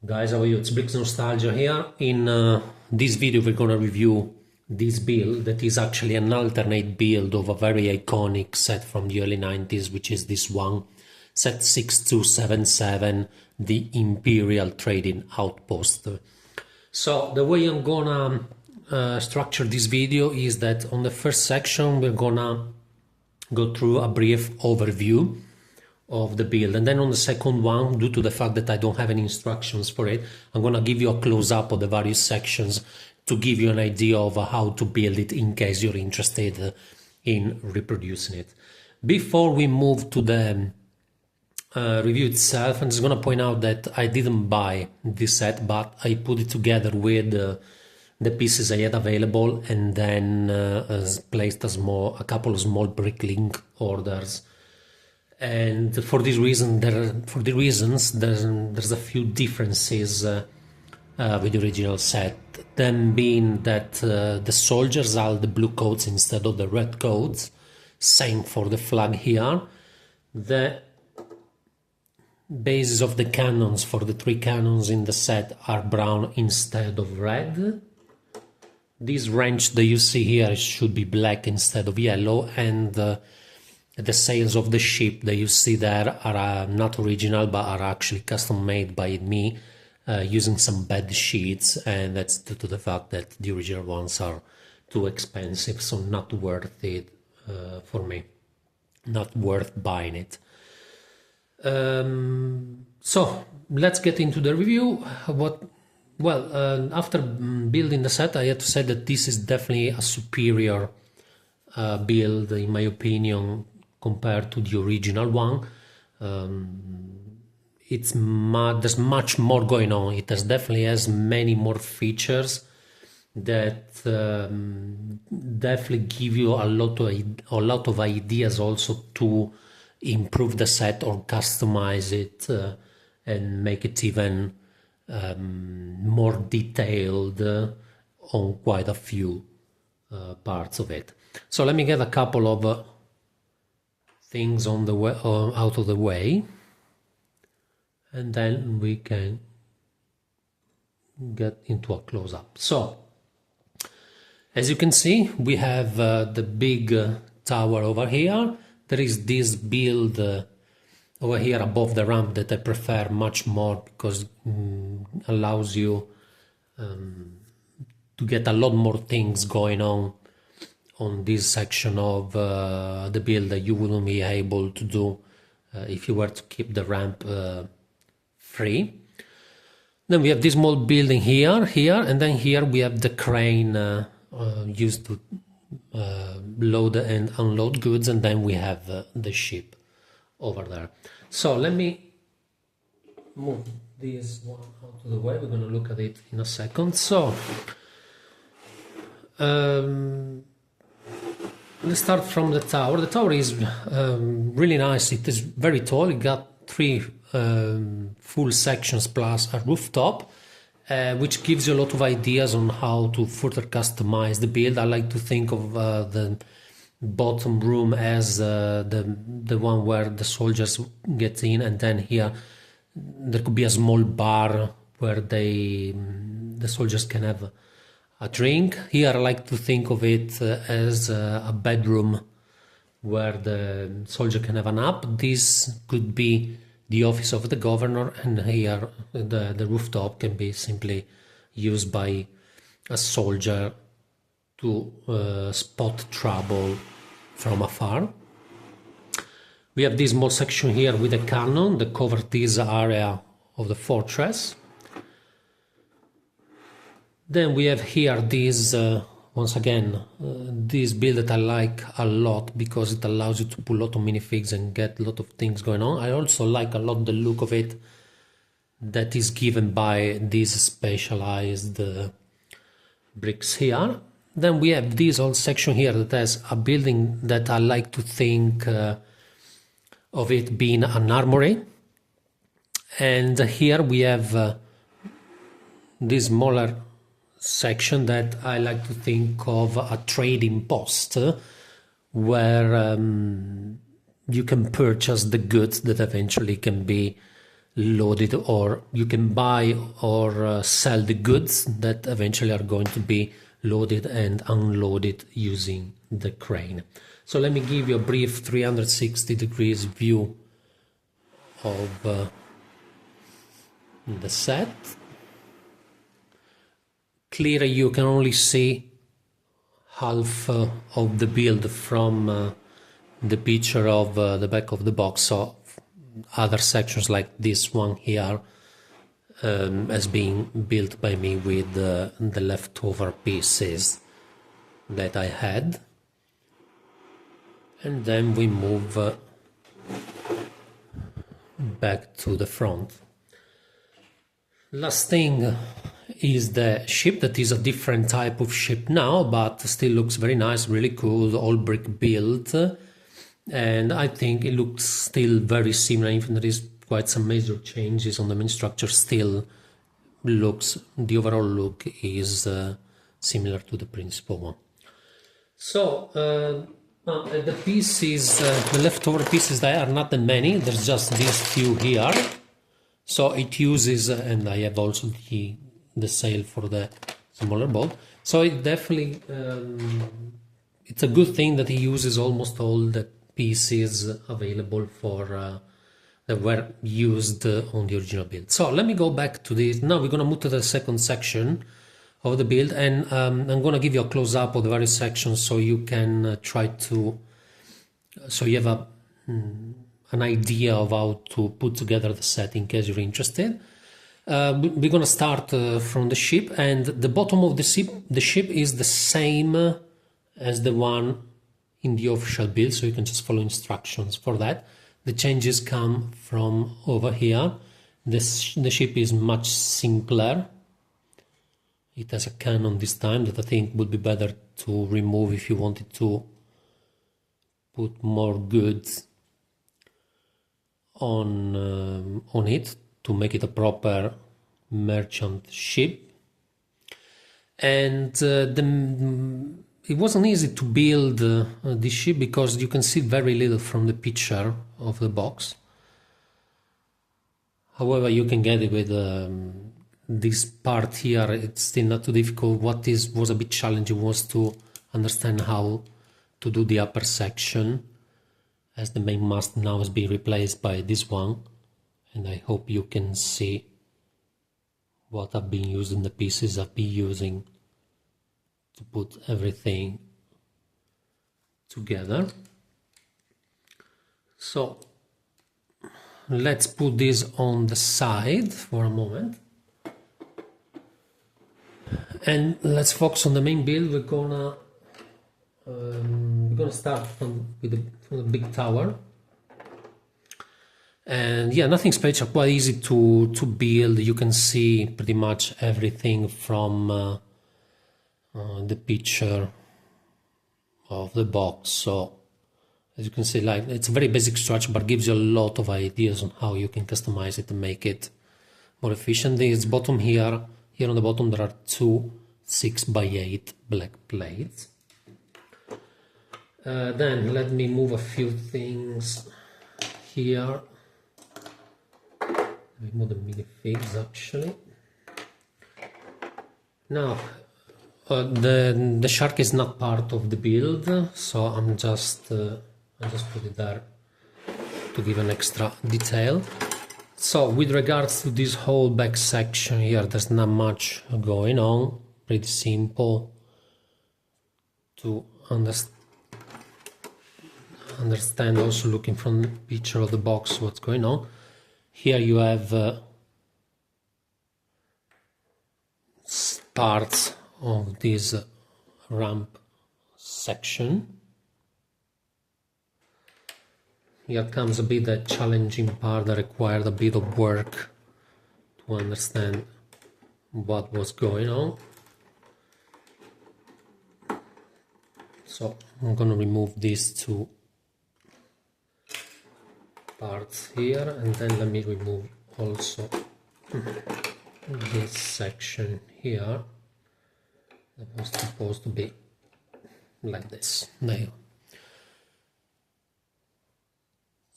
Guys, how are you? It's Bricks Nostalgia here. In this video we're gonna review this build that is actually an alternate build of a very iconic set from the early 90s, which is this one, set 6277, the Imperial Trading Outpost. So the way I'm gonna structure this video is that on the first section we're gonna go through a brief overview of the build, and then on the second one, due to the fact that I don't have any instructions for it, I'm gonna give you a close-up of the various sections to give you an idea of how to build it in case you're interested in reproducing it. Before we move to the review itself, I'm just gonna point out that I didn't buy this set, but I put it together with the pieces I had available, and then placed a couple of small Bricklink orders. And for this reason, there's a few differences with the original set. Them being that the soldiers are the blue coats instead of the red coats. Same for the flag here. The bases of the cannons for the three cannons in the set are brown instead of red. This wrench that you see here should be black instead of yellow, and the sails of the ship that you see there are not original but are actually custom made by me using some bed sheets, and that's due to the fact that the original ones are too expensive, so not worth it for me, not worth buying it. So let's get into the review. After building the set, I have to say that this is definitely a superior build in my opinion compared to the original one. There's much more going on. It definitely has many more features that definitely give you a lot of ideas also to improve the set or customize it and make it even more detailed on quite a few parts of it. So let me get a couple of things on the way, out of the way, and then we can get into a close-up. So as you can see, we have the big tower over here. There is this build over here above the ramp that I prefer much more because allows you to get a lot more things going on this section of the build that you wouldn't be able to do if you were to keep the ramp free. Then we have this small building here, and then here we have the crane used to load and unload goods, and then we have the ship over there. So let me move this one out of the way. We're going to look at it in a second. So let's start from the tower. The tower is really nice. It is very tall. It got three full sections plus a rooftop, which gives you a lot of ideas on how to further customize the build. I like to think of the bottom room as the one where the soldiers get in, and then here there could be a small bar where the soldiers can have a drink. Here I like to think of it as a bedroom where the soldier can have a nap. This could be the office of the governor, and here the rooftop can be simply used by a soldier to spot trouble from afar. We have this small section here with a cannon that covers this area of the fortress. Then we have here this, once again, this build that I like a lot because it allows you to pull a lot of minifigs and get a lot of things going on. I also like a lot the look of it that is given by these specialized bricks here. Then we have this whole section here that has a building that I like to think of it being an armory. And here we have this smaller section that I like to think of a trading post where you can purchase the goods that eventually can be loaded, or you can buy or sell the goods that eventually are going to be loaded and unloaded using the crane. So let me give you a brief 360 degrees view of the set. Clearly you can only see half of the build from the picture of the back of the box, so other sections like this one here as being built by me with the leftover pieces that I had. And then we move back to the front. Last thing is the ship, that is a different type of ship now, but still looks very nice, really cool, all brick built. And I think it looks still very similar, even there is quite some major changes on the main structure, still looks, the overall look is similar to the principal one. So the pieces, the leftover pieces, there are not that many, there's just these few here. So it uses, and I have also the sail for the smaller boat. So it definitely, it's a good thing that he uses almost all the pieces available for that were used on the original build. So let me go back to this. Now we're going to move to the second section of the build, and I'm going to give you a close-up of the various sections so you can try to, so you have an idea of how to put together the set in case you're interested. We're going to start from the ship, and the bottom of the ship is the same as the one in the official build, so you can just follow instructions for that. The changes come from over here. The ship is much simpler. It has a cannon this time that I think would be better to remove if you wanted to put more goods on it to make it a proper merchant ship. And it wasn't easy to build this ship because you can see very little from the picture of the box. However, you can get it with this part here. It's still not too difficult. What was a bit challenging was to understand how to do the upper section, as the main mast now has been replaced by this one, and I hope you can see what I've been using, the pieces I've been using to put everything together. So let's put this on the side for a moment, and let's focus on the main build. We're gonna start from the big tower, and yeah, nothing special, quite easy to build. You can see pretty much everything from the picture of the box. So as you can see, like, it's a very basic structure, but gives you a lot of ideas on how you can customize it and make it more efficient. This bottom here on the bottom there are two 6x8 black plates. Then let me move a few things here. Let me move the minifigs actually. Now the shark is not part of the build, so I'm just I just put it there to give an extra detail. So with regards to this whole back section here, there's not much going on, pretty simple to understand, also looking from the picture of the box what's going on. Here you have parts of this ramp section. Here comes a bit the challenging part that required a bit of work to understand what was going on. So I'm going to remove these two parts here, and then let me remove also this section here that was supposed to be like this. There you go.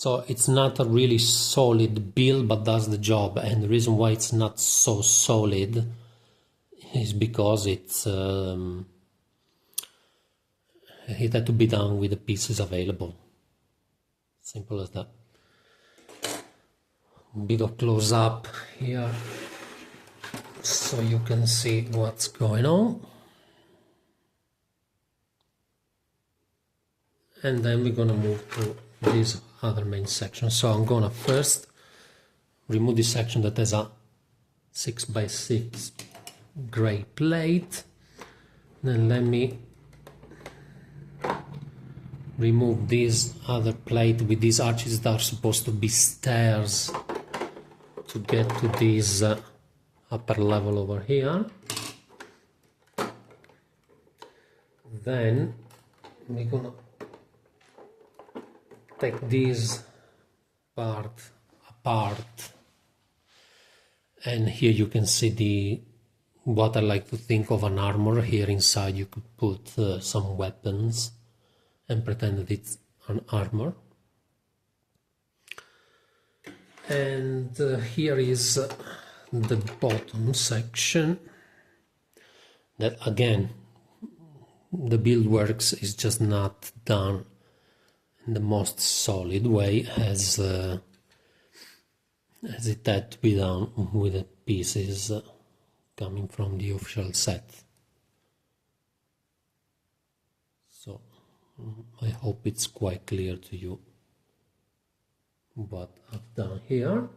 So it's not a really solid build, but does the job. And the reason why it's not so solid is because it had to be done with the pieces available. Simple as that. Bit of close up here so you can see what's going on. And then we're gonna move to this other main section. So I'm gonna first remove this section that has a 6x6 gray plate. Then let me remove this other plate with these arches that are supposed to be stairs to get to this upper level over here. Then we're gonna take this part apart, and here you can see what I like to think of an armor. Here inside you could put some weapons and pretend that it's an armor. And here is the bottom section that, again, the build works is just not done in the most solid way as it had to be done with the pieces coming from the official set. So I hope it's quite clear to you what I've done here.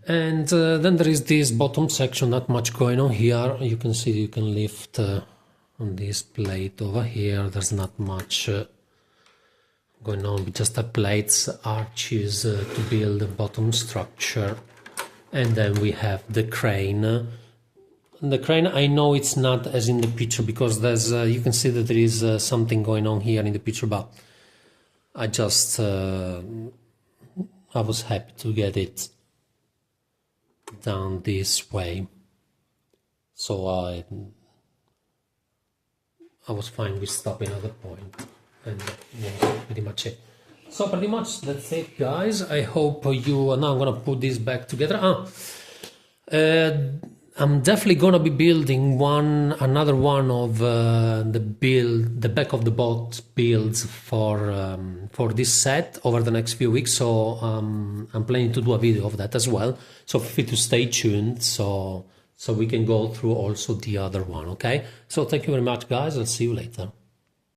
And then there is this bottom section, not much going on here. You can see you can lift on this plate over here. There's not much going on with just the plates, arches to build the bottom structure. And then we have the crane. The crane, I know it's not as in the picture because there's you can see that there is something going on here in the picture, but I just I was happy to get it down this way, so I was fine with stopping at the point, and that was pretty much it. So pretty much that's it, guys. I hope you. Now I'm gonna put this back together. I'm definitely gonna be building another one of the back of the boat builds for this set over the next few weeks. So I'm planning to do a video of that as well. So feel free to stay tuned so we can go through also the other one. Okay. So thank you very much, guys. I'll see you later.